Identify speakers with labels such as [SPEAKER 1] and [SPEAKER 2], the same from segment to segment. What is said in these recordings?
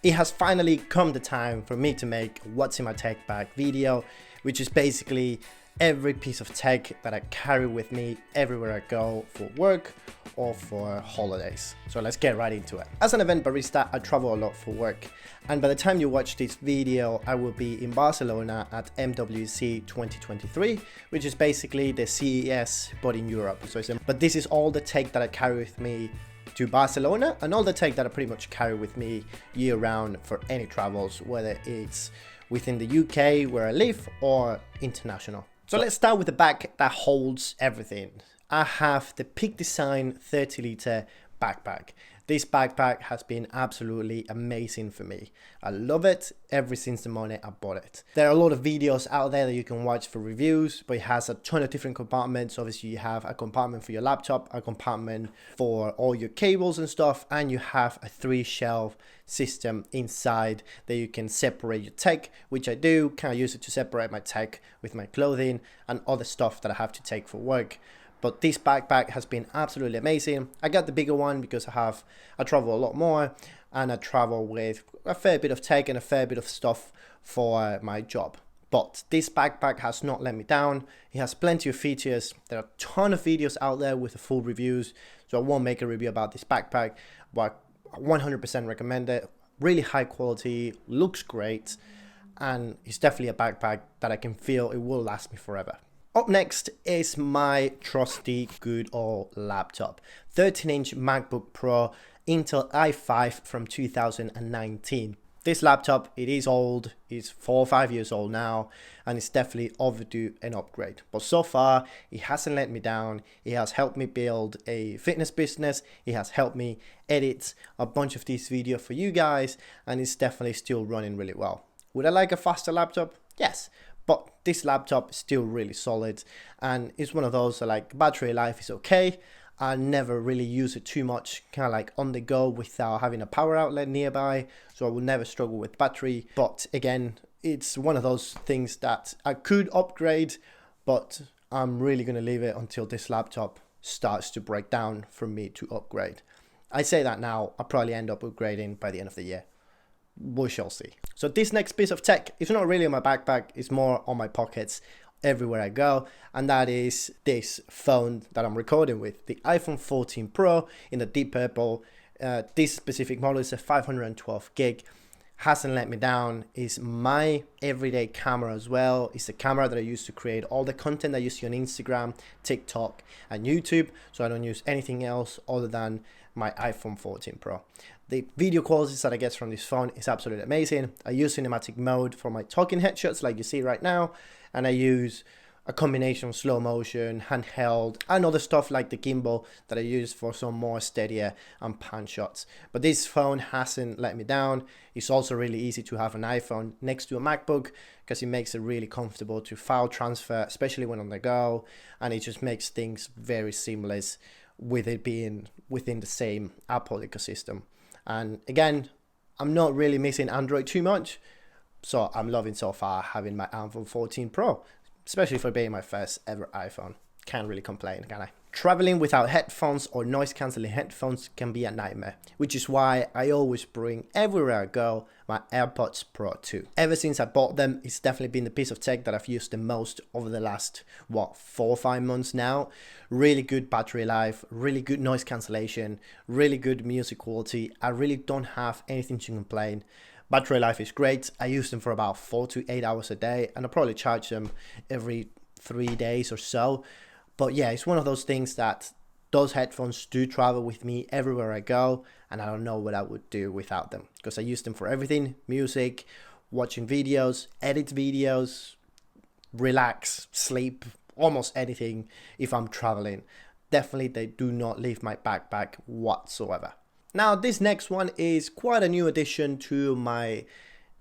[SPEAKER 1] It has finally come the time for me to make what's in my tech bag video, which is basically every piece of tech that I carry with me everywhere I go for work or for holidays. So let's get right into it. As an event barista, I travel a lot for work, and by the time you watch this video, I will be in Barcelona at MWC 2023, which is basically the CES but in Europe. But this is all the tech that I carry with me to Barcelona and all the tech that I pretty much carry with me year round for any travels, whether it's within the UK where I live or international. So let's start with the bag that holds everything. I have the Peak Design 30-litre backpack. This backpack has been absolutely amazing for me. I love it ever since the moment I bought it. There are a lot of videos out there that you can watch for reviews, but it has a ton of different compartments. Obviously you have a compartment for your laptop, a compartment for all your cables and stuff, and you have a 3-shelf system inside that you can separate your tech, which I do. Kind of use it to separate my tech with my clothing and other stuff that I have to take for work. But this backpack has been absolutely amazing. I got the bigger one because I travel a lot more, and I travel with a fair bit of tech and a fair bit of stuff for my job. But this backpack has not let me down. It has plenty of features. There are a ton of videos out there with the full reviews, so I won't make a review about this backpack, but I 100% recommend it. Really high quality, looks great, and it's definitely a backpack that I can feel it will last me forever. Up next is my trusty good old laptop. 13-inch MacBook Pro Intel i5 from 2019. This laptop, it is old, it's 4 or 5 years old now, and it's definitely overdue an upgrade. But so far, it hasn't let me down. It has helped me build a fitness business. It has helped me edit a bunch of these videos for you guys, and it's definitely still running really well. Would I like a faster laptop? Yes. But this laptop is still really solid, and it's one of those that, like, battery life is okay. I never really use it too much, kind of like on the go without having a power outlet nearby, so I will never struggle with battery. But again, it's one of those things that I could upgrade, but I'm really going to leave it until this laptop starts to break down for me to upgrade. I say that now, I'll probably end up upgrading by the end of the year. We shall see. So this next piece of tech is not really in my backpack, it's more on my pockets everywhere I go, and that is this phone that I'm recording with, the iPhone 14 Pro in the deep purple. This specific model is a 512 gig. Hasn't let me down. Is my everyday camera as well. It's the camera that I use to create all the content I use on Instagram, TikTok and YouTube, so I don't use anything else other than my iPhone 14 Pro. The video quality that I get from this phone is absolutely amazing. I use cinematic mode for my talking headshots like you see right now, and I use a combination of slow motion, handheld, and other stuff like the gimbal that I use for some more steadier and pan shots. But this phone hasn't let me down. It's also really easy to have an iPhone next to a MacBook because it makes it really comfortable to file transfer, especially when on the go, and it just makes things very seamless with it being within the same Apple ecosystem. And again, I'm not really missing Android too much, so I'm loving so far having my iPhone 14 Pro, especially for being my first ever iPhone. Can't really complain, can I? Traveling without headphones or noise cancelling headphones can be a nightmare, which is why I always bring everywhere I go my AirPods Pro 2. Ever since I bought them, it's definitely been the piece of tech that I've used the most over the last, 4 or 5 months now. Really good battery life, really good noise cancellation, really good music quality. I really don't have anything to complain. Battery life is great. I use them for about 4 to 8 hours a day, and I probably charge them every 3 days or so. But yeah, it's one of those things that those headphones do travel with me everywhere I go, and I don't know what I would do without them because I use them for everything: music, watching videos, edit videos, relax, sleep, almost anything if I'm traveling. Definitely, they do not leave my backpack whatsoever. Now, this next one is quite a new addition to my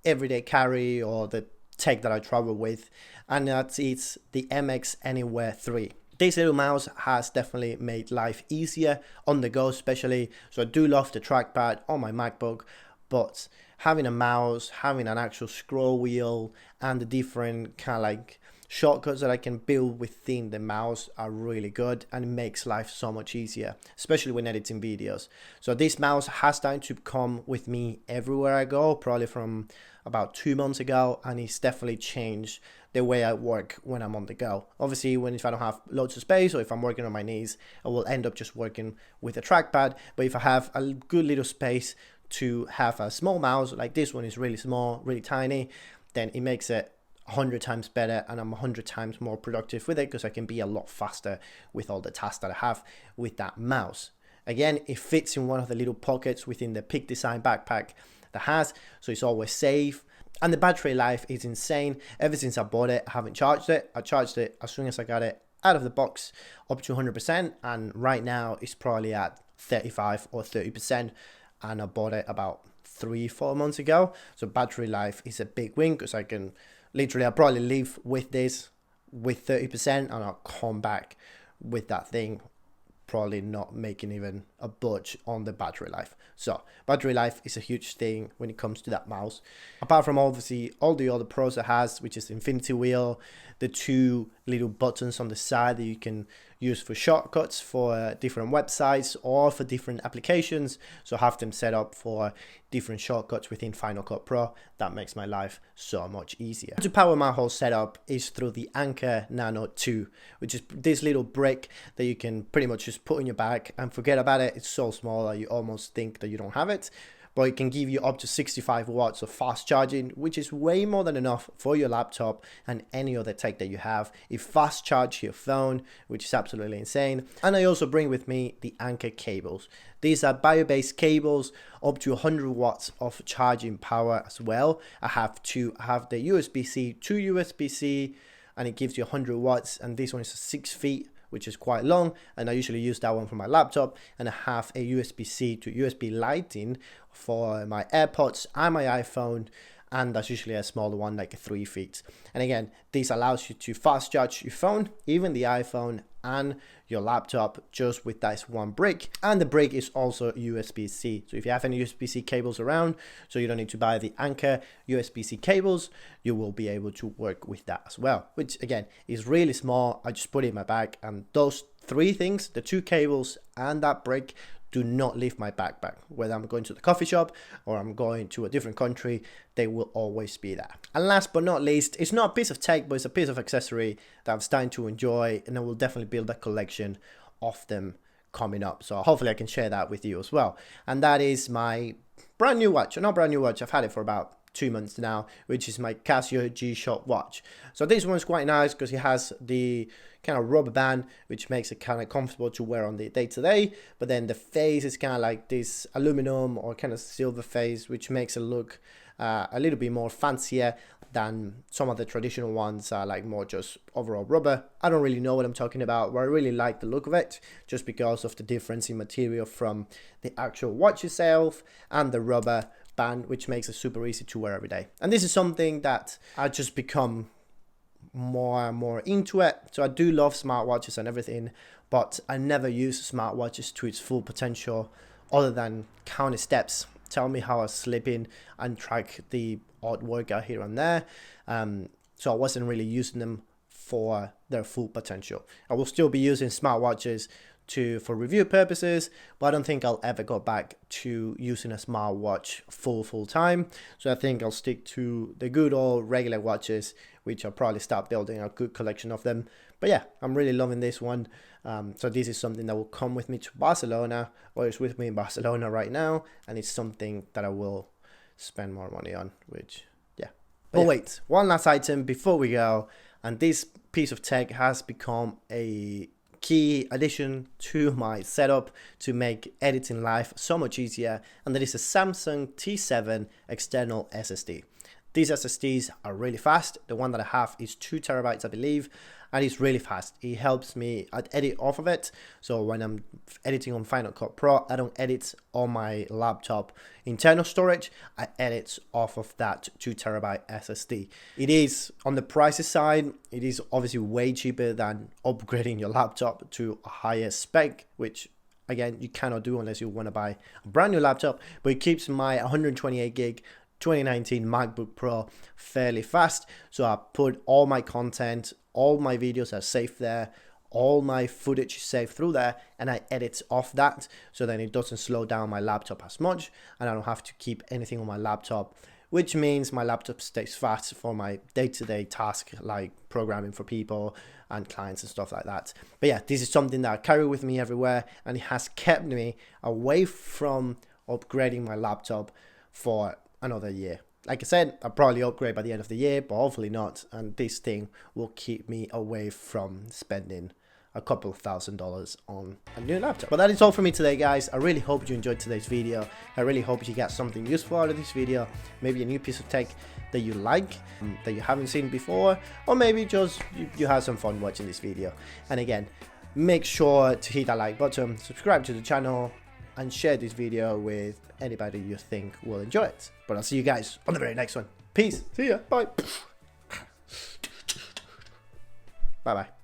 [SPEAKER 1] everyday carry or the tech that I travel with, and that's it's the MX Anywhere 3. This little mouse has definitely made life easier on the go especially, so I do love the trackpad on my MacBook, but having a mouse, having an actual scroll wheel and the different kind of like shortcuts that I can build within the mouse are really good, and it makes life so much easier, especially when editing videos. So this mouse has started to come with me everywhere I go, probably from about 2 months ago, and it's definitely changed the way I work when I'm on the go. Obviously, if I don't have loads of space, or if I'm working on my knees, I will end up just working with a trackpad. But if I have a good little space to have a small mouse, like this one is really small, really tiny, then it makes it 100 times better, and I'm 100 times more productive with it, because I can be a lot faster with all the tasks that I have with that mouse. Again, it fits in one of the little pockets within the Peak Design backpack that has, so it's always safe. And the battery life is insane. Ever since I bought it, I haven't charged it. I charged it as soon as I got it out of the box, up to 100%, and right now it's probably at 35 or 30%, and I bought it about 3-4 months ago. So battery life is a big win, because I can literally, I'll probably leave with this with 30%, and I'll come back with that thing probably not making even a budge on the battery life. So battery life is a huge thing when it comes to that mouse. Apart from obviously all the other pros it has, which is infinity wheel, the 2 little buttons on the side that you can use for shortcuts for different websites or for different applications. So have them set up for different shortcuts within Final Cut Pro. That makes my life so much easier. To power my whole setup is through the Anker Nano 2, which is this little brick that you can pretty much just put in your bag and forget about it. It's so small that you almost think that you don't have it. But it can give you up to 65 watts of fast charging, which is way more than enough for your laptop and any other tech that you have. It fast charges your phone, which is absolutely insane. And I also bring with me the Anker cables. These are bio-based cables, up to 100 watts of charging power as well. I have the USB-C to USB-C, and it gives you 100 watts, and this one is 6 feet, which is quite long, and I usually use that one for my laptop. And I have a USB-C to USB lighting for my AirPods and my iPhone, and that's usually a smaller one, like a 3 feet. And again, this allows you to fast charge your phone, even the iPhone and your laptop, just with this one brick. And the brick is also USB-C, so if you have any USB-C cables around, so you don't need to buy the Anker USB-C cables, you will be able to work with that as well, which again is really small. I just put it in my bag, and those 3 things, the 2 cables and that brick, do not leave my backpack. Whether I'm going to the coffee shop or I'm going to a different country, they will always be there. And last but not least, it's not a piece of tech, but it's a piece of accessory that I'm starting to enjoy, and I will definitely build a collection of them coming up. So hopefully I can share that with you as well. And that is my brand new watch. Not brand new watch, I've had it for about 2 months now, which is my Casio G-Shock watch. So this one's quite nice because it has the kind of rubber band, which makes it kind of comfortable to wear on the day-to-day, but then the face is kind of like this aluminum or kind of silver face, which makes it look a little bit more fancier than some of the traditional ones are, like more just overall rubber. I don't really know what I'm talking about, but I really like the look of it just because of the difference in material from the actual watch itself and the rubber band, which makes it super easy to wear every day. And this is something that I just become more and more into it. So I do love smartwatches and everything, but I never use smartwatches to its full potential other than counting steps, tell me how I'm sleeping, and track the odd workout here and there. So I wasn't really using them for their full potential. I will still be using smartwatches for review purposes, but I don't think I'll ever go back to using a smartwatch full time. So I think I'll stick to the good old regular watches, which I'll probably start building a good collection of them. But yeah, I'm really loving this one. So this is something that will come with me to Barcelona, or it's with me in Barcelona right now, and it's something that I will spend more money on, which yeah. But wait, one last item before we go, and this piece of tech has become a key addition to my setup to make editing life so much easier, and that is a Samsung T7 external SSD. These SSDs are really fast. The one that I have is 2 terabytes, I believe, and it's really fast. It helps me edit off of it. So when I'm editing on Final Cut Pro, I don't edit on my laptop internal storage. I edit off of that 2 terabyte SSD. It is, on the prices side, it is obviously way cheaper than upgrading your laptop to a higher spec, which again, you cannot do unless you want to buy a brand new laptop, but it keeps my 128 gig 2019 MacBook Pro fairly fast. So I put all my content all my videos are saved there. All my footage is saved through there, and I edit off that, so then it doesn't slow down my laptop as much, and I don't have to keep anything on my laptop, which means my laptop stays fast for my day-to-day task, like programming for people and clients and stuff like that. But yeah, this is something that I carry with me everywhere, and it has kept me away from upgrading my laptop for another year. Like I said, I'll probably upgrade by the end of the year, but hopefully not. And this thing will keep me away from spending a couple of $1,000s on a new laptop. But that is all for me today, guys. I really hope you enjoyed today's video. I really hope you got something useful out of this video. Maybe a new piece of tech that you like, that you haven't seen before, or maybe just you had some fun watching this video. And again, make sure to hit that like button, subscribe to the channel, and share this video with anybody you think will enjoy it. But I'll see you guys on the very next one. Peace. See ya. Bye. Bye-bye.